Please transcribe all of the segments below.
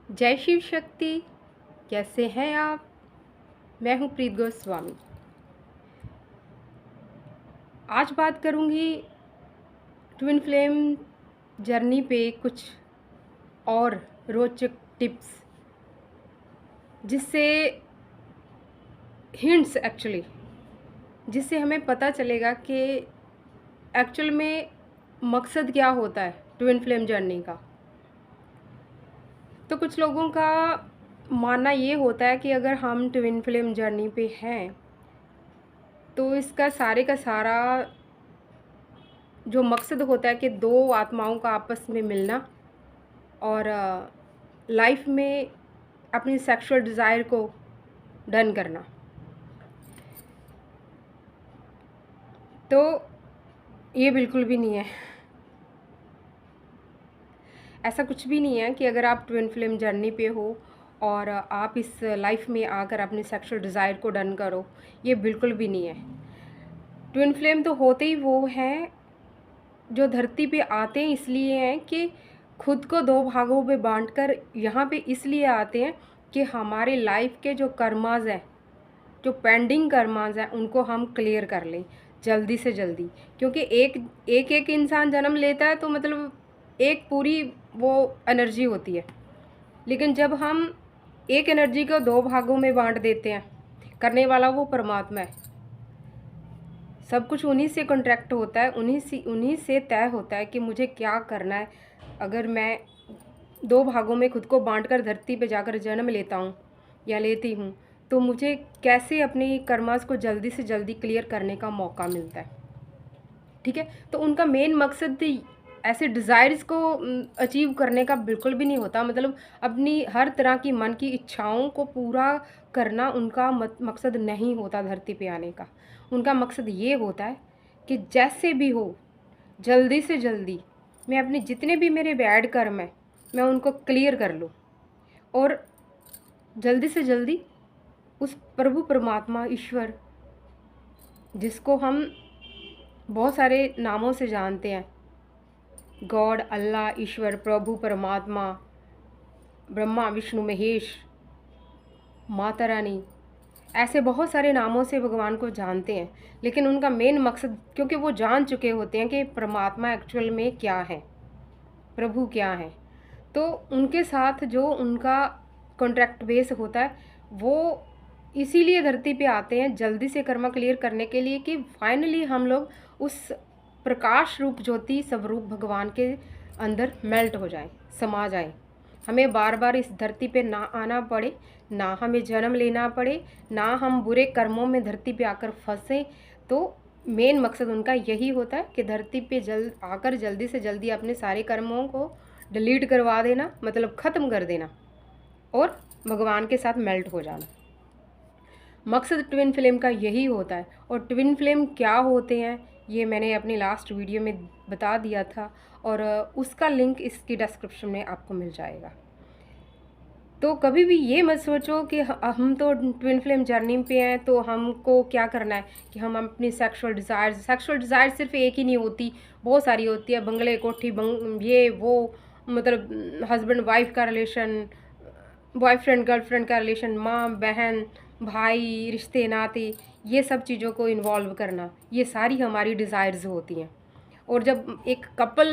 जय शिव शक्ति। कैसे हैं आप? मैं हूँ प्रीत गोस्वामी। आज बात करूँगी ट्विन फ्लेम जर्नी पे कुछ और रोचक टिप्स, जिससे हिंट्स एक्चुअली जिससे हमें पता चलेगा कि एक्चुअल में मकसद क्या होता है ट्विन फ्लेम जर्नी का। तो कुछ लोगों का मानना ये होता है कि अगर हम ट्विन फ्लेम जर्नी पे हैं तो इसका सारे का सारा जो मकसद होता है कि दो आत्माओं का आपस में मिलना और लाइफ में अपनी सेक्सुअल डिज़ायर को डन करना। तो ये बिल्कुल भी नहीं है। ऐसा कुछ भी नहीं है कि अगर आप ट्विन फ्लेम जर्नी पे हो और आप इस लाइफ में आकर अपनी सेक्सुअल डिज़ायर को डन करो, ये बिल्कुल भी नहीं है। ट्विन फ्लेम तो होते ही वो हैं जो धरती पे आते हैं, इसलिए हैं कि खुद को दो भागों में बांटकर यहाँ पे इसलिए आते हैं कि हमारे लाइफ के जो कर्मास हैं, जो पेंडिंग कर्मास हैं, उनको हम क्लियर कर लें जल्दी से जल्दी। क्योंकि एक इंसान जन्म लेता है तो मतलब एक पूरी वो एनर्जी होती है, लेकिन जब हम एक एनर्जी को दो भागों में बांट देते हैं, करने वाला वो परमात्मा है। सब कुछ उन्हीं से कॉन्ट्रैक्ट होता है, उन्हीं से तय होता है कि मुझे क्या करना है। अगर मैं दो भागों में खुद को बांटकर धरती पे जाकर जन्म लेता हूँ या लेती हूँ, तो मुझे कैसे अपनी कर्मास को जल्दी से जल्दी क्लियर करने का मौका मिलता है। ठीक है, तो उनका मेन मकसद ऐसे डिज़ायर्स को अचीव करने का बिल्कुल भी नहीं होता। मतलब अपनी हर तरह की मन की इच्छाओं को पूरा करना उनका मकसद नहीं होता धरती पे आने का। उनका मकसद ये होता है कि जैसे भी हो जल्दी से जल्दी मैं अपने जितने भी मेरे बैड कर्म हैं मैं उनको क्लियर कर लूँ, और जल्दी से जल्दी उस प्रभु परमात्मा ईश्वर, जिसको हम बहुत सारे नामों से जानते हैं, गॉड, अल्लाह, ईश्वर, प्रभु परमात्मा, ब्रह्मा विष्णु महेश, माता रानी, ऐसे बहुत सारे नामों से भगवान को जानते हैं। लेकिन उनका मेन मकसद, क्योंकि वो जान चुके होते हैं कि परमात्मा एक्चुअल में क्या है, प्रभु क्या है, तो उनके साथ जो उनका कॉन्ट्रैक्ट बेस होता है वो इसीलिए धरती पे आते हैं जल्दी से कर्मा क्लियर करने के लिए कि फाइनली हम लोग उस प्रकाश रूप ज्योति स्वरूप भगवान के अंदर मेल्ट हो जाए, समा जाए। हमें बार बार इस धरती पे ना आना पड़े, ना हमें जन्म लेना पड़े, ना हम बुरे कर्मों में धरती पे आकर फंसें। तो मेन मकसद उनका यही होता है कि धरती पे आकर जल्दी से जल्दी अपने सारे कर्मों को डिलीट करवा देना, मतलब ख़त्म कर देना और भगवान के साथ मेल्ट हो जाना। मकसद ट्विन फ्लेम का यही होता है। और ट्विन फ्लेम क्या होते हैं ये मैंने अपनी लास्ट वीडियो में बता दिया था, और उसका लिंक इसकी डिस्क्रिप्शन में आपको मिल जाएगा। तो कभी भी ये मत सोचो कि हम तो ट्विन फ्लेम जर्नी पे हैं तो हमको क्या करना है कि हम अपनी सेक्सुअल डिज़ायर सिर्फ एक ही नहीं होती, बहुत सारी होती है। बंगले कोठी ये वो, मतलब हस्बैंड वाइफ का रिलेशन, बॉयफ्रेंड गर्लफ्रेंड का रिलेशन, माँ बहन भाई, रिश्ते नाते, ये सब चीज़ों को इन्वॉल्व करना, ये सारी हमारी डिज़ायर्स होती हैं। और जब एक कपल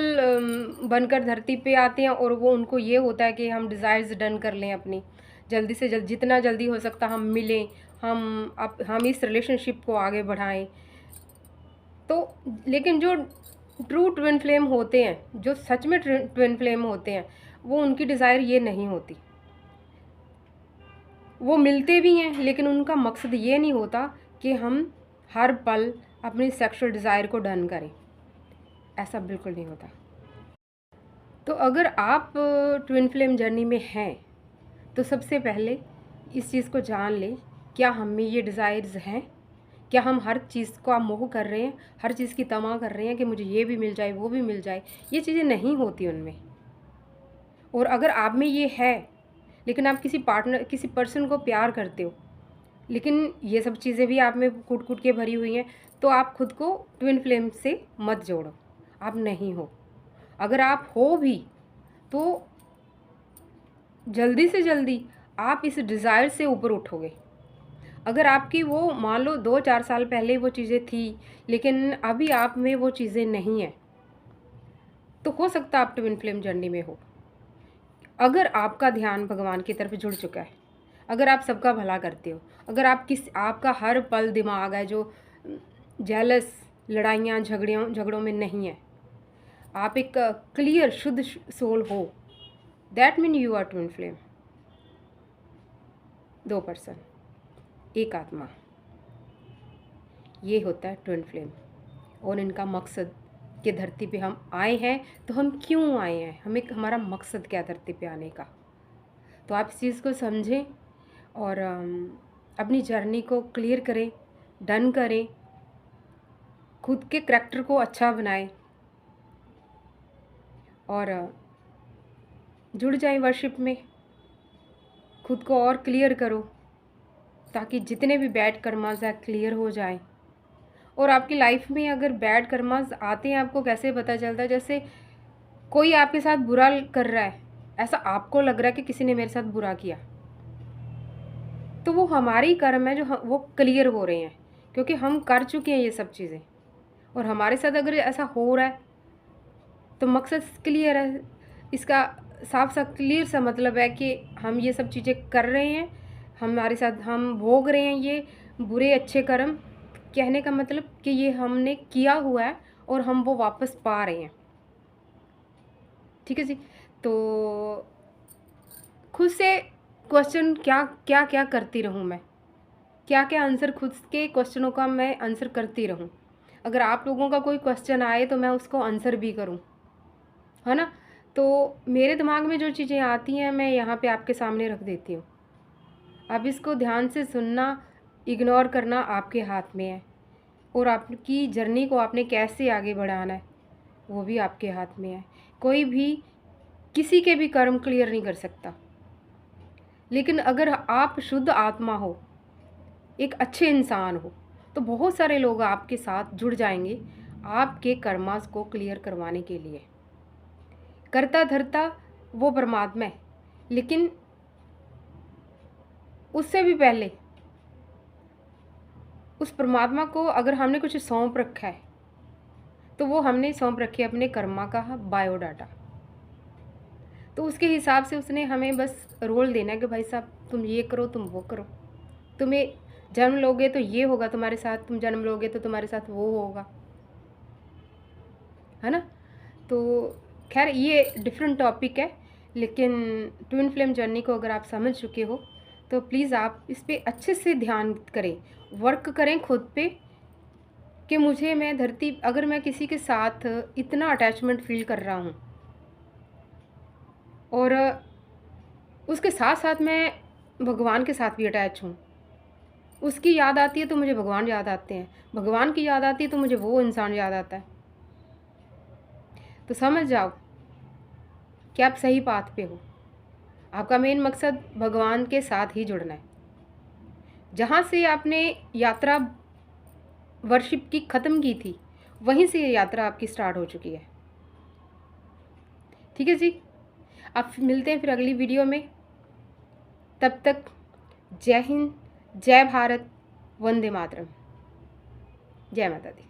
बनकर धरती पे आते हैं और वो उनको ये होता है कि हम डिज़ायर्स डन कर लें अपनी, जल्दी से जल्द जितना जल्दी हो सकता हम मिलें, हम इस रिलेशनशिप को आगे बढ़ाएं। तो लेकिन जो ट्रू ट्विन फ्लेम होते हैं, जो सच में ट्विन फ्लेम होते हैं, वो उनकी डिज़ायर ये नहीं होती। वो मिलते भी हैं लेकिन उनका मकसद ये नहीं होता कि हम हर पल अपनी सेक्सुअल डिज़ायर को डन करें, ऐसा बिल्कुल नहीं होता। तो अगर आप ट्विन फ्लेम जर्नी में हैं तो सबसे पहले इस चीज़ को जान लें, क्या हम में ये डिज़ायर्स हैं? क्या हम हर चीज़ का मोह कर रहे हैं, हर चीज़ की तमा कर रहे हैं कि मुझे ये भी मिल जाए वो भी मिल जाए? ये चीज़ें नहीं होती उनमें। और अगर आप में ये है लेकिन आप किसी पर्सन को प्यार करते हो, लेकिन ये सब चीज़ें भी आप में कूट कूट के भरी हुई हैं, तो आप खुद को ट्विन फ्लेम से मत जोड़ो, आप नहीं हो। अगर आप हो भी तो जल्दी से जल्दी आप इस डिज़ायर से ऊपर उठोगे। अगर आपकी वो मान लो 2-4 साल पहले वो चीज़ें थी, लेकिन अभी आप में वो चीज़ें नहीं हैं, तो हो सकता है आप ट्विन फ्लेम जर्नी में हो। अगर आपका ध्यान भगवान की तरफ जुड़ चुका है, अगर आप सबका भला करते हो, अगर आपका हर पल दिमाग है जो जेलस लड़ाइयाँ झगड़ों में नहीं है, आप एक क्लियर शुद्ध सोल हो, that mean you are twin flame. 2 person, एक आत्मा, ये होता है ट्विन फ्लेम। और इनका मकसद कि धरती पे हम आए हैं तो हम क्यों आए हैं, हमारा मकसद क्या धरती पे आने का। तो आप इस चीज़ को समझें और अपनी जर्नी को क्लियर करें, डन करें, खुद के करैक्टर को अच्छा बनाएं और जुड़ जाएं वर्शिप में। खुद को और क्लियर करो ताकि जितने भी बैड कर्मास है क्लियर हो जाएं। और आपकी लाइफ में अगर बैड कर्मास आते हैं, आपको कैसे पता चलता है? जैसे कोई आपके साथ बुरा कर रहा है, ऐसा आपको लग रहा है कि किसी ने मेरे साथ बुरा किया, तो वो हमारी कर्म है जो वो क्लियर हो रहे हैं, क्योंकि हम कर चुके हैं ये सब चीज़ें। और हमारे साथ अगर ऐसा हो रहा है तो मकसद क्लियर है, इसका साफ साफ क्लियर सा मतलब है कि हम ये सब चीज़ें कर रहे हैं, हमारे साथ हम भोग रहे हैं ये बुरे अच्छे कर्म। कहने का मतलब कि ये हमने किया हुआ है और हम वो वापस पा रहे हैं। ठीक है जी। तो खुद से क्वेश्चन क्या क्या क्या करती रहूँ मैं, क्या क्या आंसर, खुद के क्वेश्चनों का मैं आंसर करती रहूँ। अगर आप लोगों का कोई क्वेश्चन आए तो मैं उसको आंसर भी करूँ, है ना। तो मेरे दिमाग में जो चीज़ें आती हैं मैं यहाँ पे आपके सामने रख देती हूँ। अब इसको ध्यान से सुनना, इग्नोर करना आपके हाथ में है। और आपकी जर्नी को आपने कैसे आगे बढ़ाना है वो भी आपके हाथ में है। कोई भी किसी के भी कर्म क्लियर नहीं कर सकता, लेकिन अगर आप शुद्ध आत्मा हो, एक अच्छे इंसान हो, तो बहुत सारे लोग आपके साथ जुड़ जाएंगे आपके कर्मास को क्लियर करवाने के लिए। करता धरता वो परमात्मा है, लेकिन उससे भी पहले उस परमात्मा को अगर हमने कुछ सौंप रखा है तो वो हमने सौंप रखी है अपने कर्मा का बायोडाटा। तो उसके हिसाब से उसने हमें बस रोल देना है कि भाई साहब तुम ये करो, तुम वो करो, तुम्हें जन्म लोगे तो ये होगा तुम्हारे साथ, तुम जन्म लोगे तो तुम्हारे साथ वो होगा, है ना। तो खैर ये डिफरेंट टॉपिक है, लेकिन ट्विन फ्लेम जर्नी को अगर आप समझ चुके हो तो प्लीज़ आप इस पे अच्छे से ध्यान करें, वर्क करें खुद पे कि मुझे मैं धरती, अगर मैं किसी के साथ इतना अटैचमेंट फील कर रहा हूँ और उसके साथ साथ मैं भगवान के साथ भी अटैच हूँ, उसकी याद आती है तो मुझे भगवान याद आते हैं, भगवान की याद आती है तो मुझे वो इंसान याद आता है। तो समझ जाओ कि आप सही पाथ पे हो। आपका मेन मकसद भगवान के साथ ही जुड़ना है। जहाँ से आपने यात्रा वर्शिप की ख़त्म की थी, वहीं से ये यात्रा आपकी स्टार्ट हो चुकी है। ठीक है जी। अब मिलते हैं फिर अगली वीडियो में। तब तक जय हिंद, जय भारत, वंदे मातरम, जय माता दी।